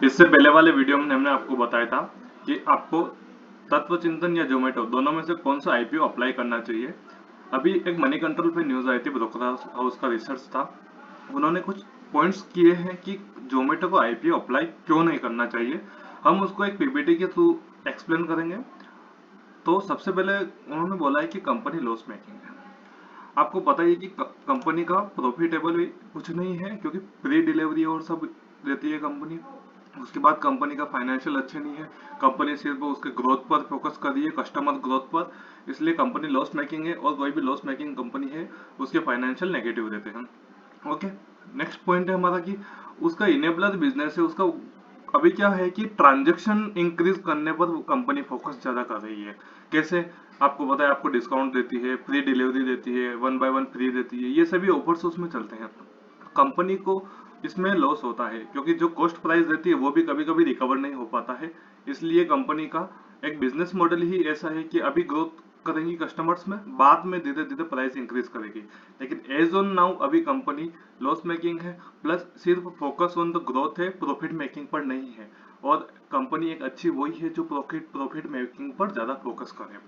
इससे पहले वाले वीडियो में हमने आपको बताया था कि आपको तत्वचिंतन या जोमेटो दोनों में से कौन सा आईपीओ अप्लाई करना चाहिए। अभी एक मनी कंट्रोल पे न्यूज आई थी, ब्रोकर हाउस का रिसर्च था। उन्होंने कुछ पॉइंट्स किए हैं कि जोमेटो को आईपीओ अप्लाई क्यों नहीं करना चाहिए। हम उसको एक पीपीटी के थ्रू एक्सप्लेन करेंगे। तो सबसे पहले उन्होंने बोला है कि कंपनी लॉस मेकिंग है। आपको पता ही है कि कंपनी का प्रॉफिटेबल कुछ नहीं है, क्योंकि प्री डिलीवरी और सब देती है कंपनी। उसके बाद कंपनी का फाइनेंशियल अच्छे नहीं है। कंपनी सिर्फ उसके ग्रोथ पर फोकस कर रही है, कस्टमर ग्रोथ पर। इसलिए कंपनी लॉस मेकिंग है, और कोई भी लॉस मेकिंग कंपनी है उसके फाइनेंशियल नेगेटिव रहते हैं। ओके। नेक्स्ट पॉइंट है हमारा कि उसका इनेबलर बिजनेस है। उसका अभी क्या है कि ट्रांजैक्शन इंक्रीज करने पर कंपनी फोकस ज्यादा कर रही है। कैसे? आपको पता है, आपको डिस्काउंट देती है, फ्री डिलीवरी देती है, 1 बाय 1 फ्री देती है, ये सभी ऑफर्स उसमें चलते हैं। कंपनी को इसमें लॉस होता है, क्योंकि जो कॉस्ट प्राइस देती है वो भी कभी कभी रिकवर नहीं हो पाता है। इसलिए कंपनी का एक बिजनेस मॉडल ही ऐसा है कि अभी ग्रोथ करेंगी कस्टमर्स में, बाद में धीरे धीरे प्राइस इंक्रीज करेगी। लेकिन एज ऑन नाउ अभी कंपनी लॉस मेकिंग है, प्लस सिर्फ फोकस ऑन द ग्रोथ है, प्रॉफिट मेकिंग पर नहीं है। और कंपनी एक अच्छी वही है जो प्रॉफिट प्रॉफिट मेकिंग पर ज्यादा फोकस करे।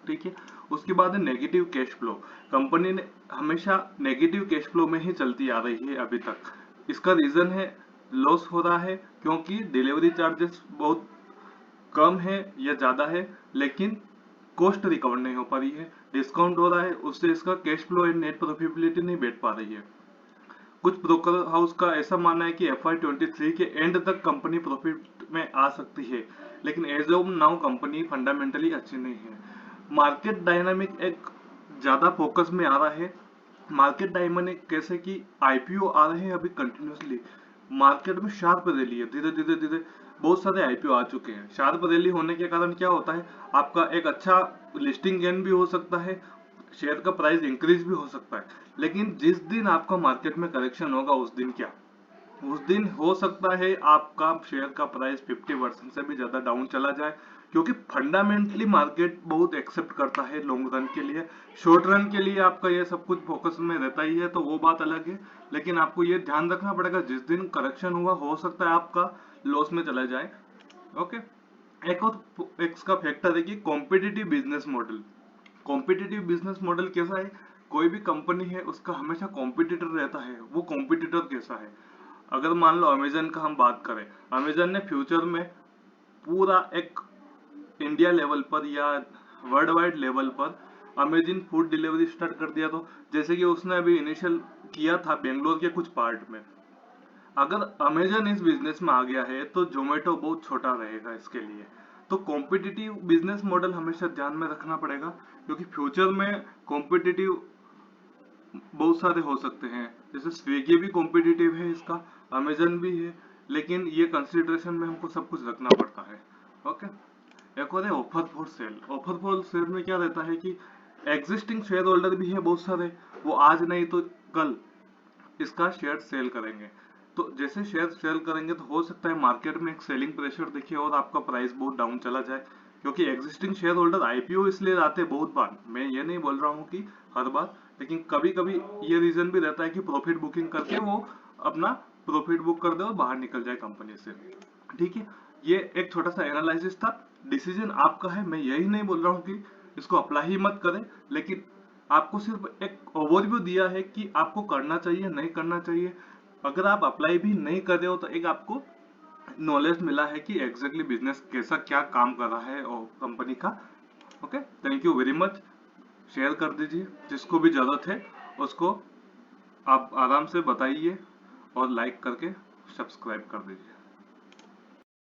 ठीक है। उसके बाद है नेगेटिव कैश फ्लो। कंपनी ने हमेशा नेगेटिव कैश फ्लो में ही चलती आ रही है अभी तक। इसका रीजन है लॉस हो रहा है, क्योंकि डिलीवरी चार्जेस बहुत कम है या ज्यादा है, लेकिन कॉस्ट रिकवर नहीं हो पा रही है। डिस्काउंट हो रहा है, उससे इसका cash flow and net profitability नहीं बैठ पा रही है। कुछ ब्रोकर हाउस का ऐसा मानना है कि FY23 के एंड तक कंपनी प्रॉफिट में आ सकती है, लेकिन as of now company fundamentally अच्छी नहीं है। मार्केट डायनामिक एक ज्यादा फोकस में आ रहा है। मार्केट डायनामिक कैसे कि आईपीओ आ रहे हैं अभी कंटिन्यूसली। मार्केट में शार्प रैली है, धीरे धीरे धीरे बहुत सारे आईपीओ आ चुके हैं। शार्प रैली होने के कारण क्या होता है, आपका एक अच्छा लिस्टिंग गेन भी हो सकता है, शेयर का प्राइस इंक्रीज भी हो सकता है। लेकिन जिस दिन आपका मार्केट में करेक्शन होगा, उस दिन क्या, उस दिन हो सकता है आपका शेयर का प्राइस 50% से भी ज्यादा डाउन चला जाए। क्योंकि फंडामेंटली मार्केट बहुत एक्सेप्ट करता है लॉन्ग रन के लिए। शॉर्ट रन के लिए आपका ये सब कुछ फोकस में रहता ही है, तो वो बात अलग है। लेकिन आपको ये ध्यान रखना पड़ेगा, जिस दिन करेक्शन हुआ हो सकता है आपका लॉस में चला जाए। ओके। एक और इसका फैक्टर है कि competitive business model. Competitive business model कैसा है? कोई भी कंपनी है उसका हमेशा कॉम्पिटिटर रहता है। वो कॉम्पिटिटर कैसा है? अगर मान लो अमेजन का हम बात करें, अमेजन ने फ्यूचर में पूरा एक इंडिया लेवल पर या वर्ल्ड वाइड लेवल पर अमेजन फूड डिलीवरी स्टार्ट कर दिया। तो जैसे कि उसने अभी इनिशियल किया था बेंगलोर के कुछ पार्ट में। अगर अमेजन इस बिजनेस में आ गया है तो जोमेटो बहुत छोटा रहेगा इसके लिए। तो कॉम्पिटिटिव बिजनेस मॉडल हमेशा ध्यान में रखना पड़ेगा, क्योंकि फ्यूचर में कॉम्पिटिटिव बहुत सारे हो सकते हैं। जैसे स्विगी भी कॉम्पिटिटिव है इसका, अमेजन भी है। लेकिन ये कंसिडरेशन में हमको सब कुछ रखना पड़ता है। ओके। एक और है offer for sale. Offer for sale में क्या रहता है कि एग्जिस्टिंग शेयर होल्डर भी है बहुत सारे, वो आज नहीं तो कल इसका शेयर सेल करेंगे। तो जैसे शेयर सेल करेंगे तो हो सकता है मार्केट में एक सेलिंग प्रेशर दिखे और आपका प्राइस बहुत डाउन चला जाए। क्योंकि एग्जिस्टिंग शेयर होल्डर आईपीओ इसलिए आते हैं बहुत बार, मैं ये नहीं बोल रहा हूँ कि हर बार, लेकिन कभी कभी ये रीजन भी रहता है कि प्रॉफिट बुकिंग करके वो अपना प्रॉफिट बुक कर दे और बाहर निकल जाए कंपनी से। ठीक है। ये एक छोटा सा एनालिसिस था। डिसीजन आपका है, मैं यही नहीं बोल रहा हूँ कि इसको अप्लाई ही मत करें, लेकिन आपको सिर्फ एक ओवरव्यू दिया है कि आपको करना चाहिए नहीं करना चाहिए। अगर आप अप्लाई भी नहीं कर रहे हो तो एक आपको नॉलेज मिला है कि एग्जैक्टली बिजनेस कैसा क्या काम कर रहा है और कंपनी का। Okay. Thank you very much. Share कर दीजिए, जिसको भी जरूरत है उसको आप आराम से बताइए, और लाइक करके सब्सक्राइब कर दीजिए।